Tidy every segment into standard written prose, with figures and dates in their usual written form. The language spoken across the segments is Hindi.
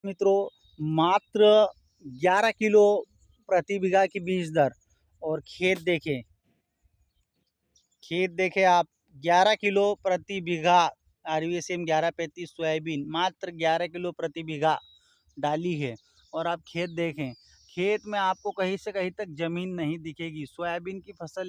मित्रों, मात्र 11 किलो प्रति बीघा की बीज दर। और खेत देखें आप, 11 किलो प्रति बीघा RVSM 1135 सोयाबीन मात्र 11 किलो प्रति बीघा डाली है। और आप खेत देखें, खेत में आपको कहीं से कहीं तक जमीन नहीं दिखेगी। सोयाबीन की फसल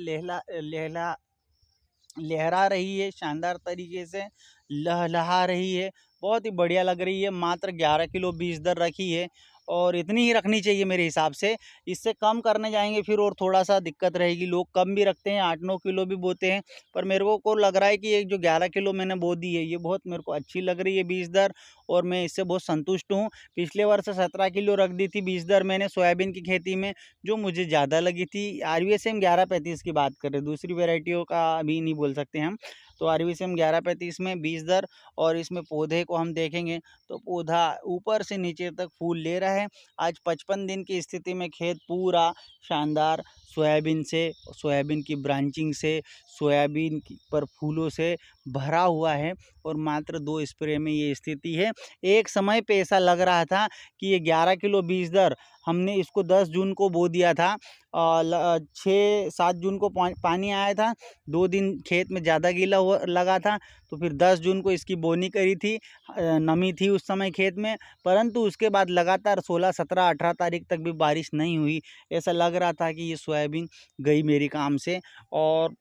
लहरा रही है, शानदार तरीके से लहलहा रही है, बहुत ही बढ़िया लग रही है। मात्र 11 किलो बीज दर रखी है और इतनी ही रखनी चाहिए मेरे हिसाब से। इससे कम करने जाएंगे फिर और थोड़ा सा दिक्कत रहेगी। लोग कम भी रखते हैं, 8-9 किलो भी बोते हैं, पर मेरे को लग रहा है कि ये जो 11 किलो मैंने बो दी है, ये बहुत मेरे को अच्छी लग रही है बीज दर, और मैं इससे बहुत संतुष्ट हूँ। पिछले वर्ष 17 किलो रख दी थी बीज दर मैंने सोयाबीन की खेती में, जो मुझे ज़्यादा लगी थी। RVSM 1135 की बात करें, दूसरी वेराइटियों का अभी नहीं बोल सकते हम। तो RVSM 1135 में बीज दर, और इसमें पौधे को हम देखेंगे तो पौधा ऊपर से नीचे तक फूल ले रहा है। आज 55 दिन की स्थिति में खेत पूरा शानदार सोयाबीन से, सोयाबीन की ब्रांचिंग से, सोयाबीन पर फूलों से भरा हुआ है। और मात्र 2 स्प्रे में ये स्थिति है। एक समय पे ऐसा लग रहा था कि ये 11 किलो बीज दर, हमने इसको 10 जून को बो दिया था, 6-7 जून को पानी आया था, 2 दिन खेत में ज़्यादा गीला हुआ लगा था, तो फिर 10 जून को इसकी बोनी करी थी। नमी थी उस समय खेत में, परंतु उसके बाद लगातार 16, 17, 18 तारीख तक भी बारिश नहीं हुई। ऐसा लग रहा था कि ये सोयाबीन गई मेरी काम से, और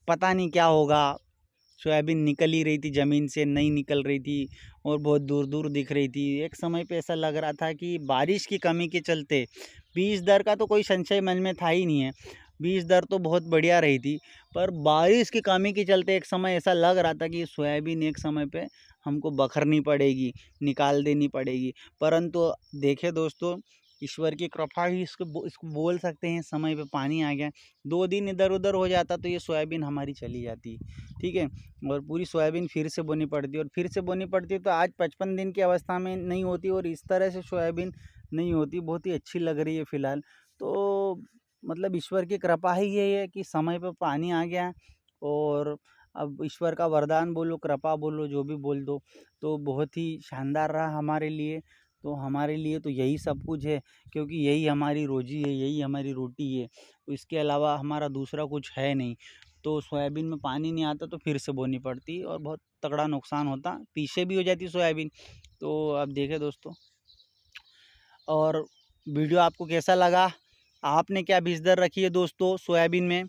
पता नहीं क्या होगा। सोयाबीन निकल ही रही थी ज़मीन से, नहीं निकल रही थी, और बहुत दूर दूर दिख रही थी। एक समय पे ऐसा लग रहा था कि बारिश की कमी के चलते, बीज दर का तो कोई संशय मन में था ही नहीं है, बीज दर तो बहुत बढ़िया रही थी, पर बारिश की कमी के चलते एक समय ऐसा लग रहा था कि सोयाबीन एक समय पे हमको बखरनी पड़ेगी, निकाल देनी पड़ेगी। परंतु देखे दोस्तों, ईश्वर की कृपा ही इसको बोल सकते हैं। समय पे पानी आ गया, 2 दिन इधर उधर हो जाता तो ये सोयाबीन हमारी चली जाती, ठीक है। और पूरी सोयाबीन फिर से बोनी पड़ती है, और फिर से बोनी पड़ती है तो आज 55 दिन की अवस्था में नहीं होती, और इस तरह से सोयाबीन नहीं होती। बहुत ही अच्छी लग रही है फ़िलहाल तो। मतलब ईश्वर की कृपा ही ये है कि समय पर पानी आ गया, और अब ईश्वर का वरदान बोलो, कृपा बोलो, जो भी बोल दो, तो बहुत ही शानदार रहा हमारे लिए। तो हमारे लिए तो यही सब कुछ है, क्योंकि यही हमारी रोजी है, यही हमारी रोटी है, तो इसके अलावा हमारा दूसरा कुछ है नहीं। तो सोयाबीन में पानी नहीं आता तो फिर से बोनी पड़ती, और बहुत तगड़ा नुकसान होता, पीछे भी हो जाती सोयाबीन। तो अब देखें दोस्तों, और वीडियो आपको कैसा लगा, आपने क्या बीज दर रखी है दोस्तों सोयाबीन में,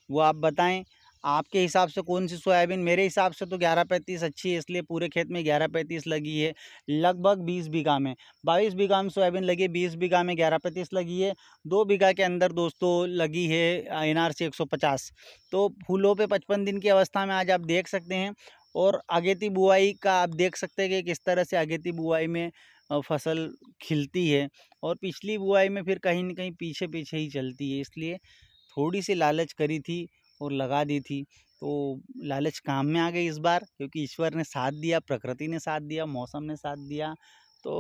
वो आप बताएं। आपके हिसाब से कौन सी सोयाबीन, मेरे हिसाब से तो 1135 अच्छी है, इसलिए पूरे खेत में 1135 लगी है। लगभग 20 बीघा में, 22 बीघा में सोयाबीन लगी है, 20 बीघा में 1135 लगी है। 2 बीघा के अंदर दोस्तों लगी है NRC 150। तो फूलों पे 55 दिन की अवस्था में आज आप देख सकते हैं। और अगेती बुआई का आप देख सकते हैं कि किस तरह से अगेती बुआई में फसल खिलती है, और पिछली बुआई में फिर कहीं न कहीं पीछे पीछे ही चलती है। इसलिए थोड़ी सी लालच करी थी और लगा दी थी, तो लालच काम में आ गई इस बार, क्योंकि ईश्वर ने साथ दिया, प्रकृति ने साथ दिया, मौसम ने साथ दिया। तो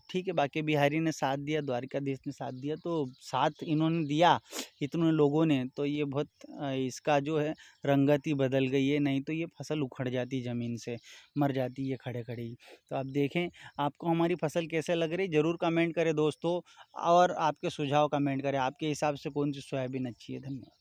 ठीक है, बाके बिहारी ने साथ दिया, द्वारिकाधीश ने साथ दिया, तो साथ इन्होंने दिया इतने लोगों ने, तो ये बहुत इसका जो है रंगत ही बदल गई है। नहीं तो ये फसल उखड़ जाती ज़मीन से, मर जाती है खड़े खड़े ही। तो आप देखें, आपको हमारी फसल कैसे लग रही, ज़रूर कमेंट करें दोस्तों, और आपके सुझाव कमेंट करें, आपके हिसाब से कौन सी सोयाबीन अच्छी है। धन्यवाद।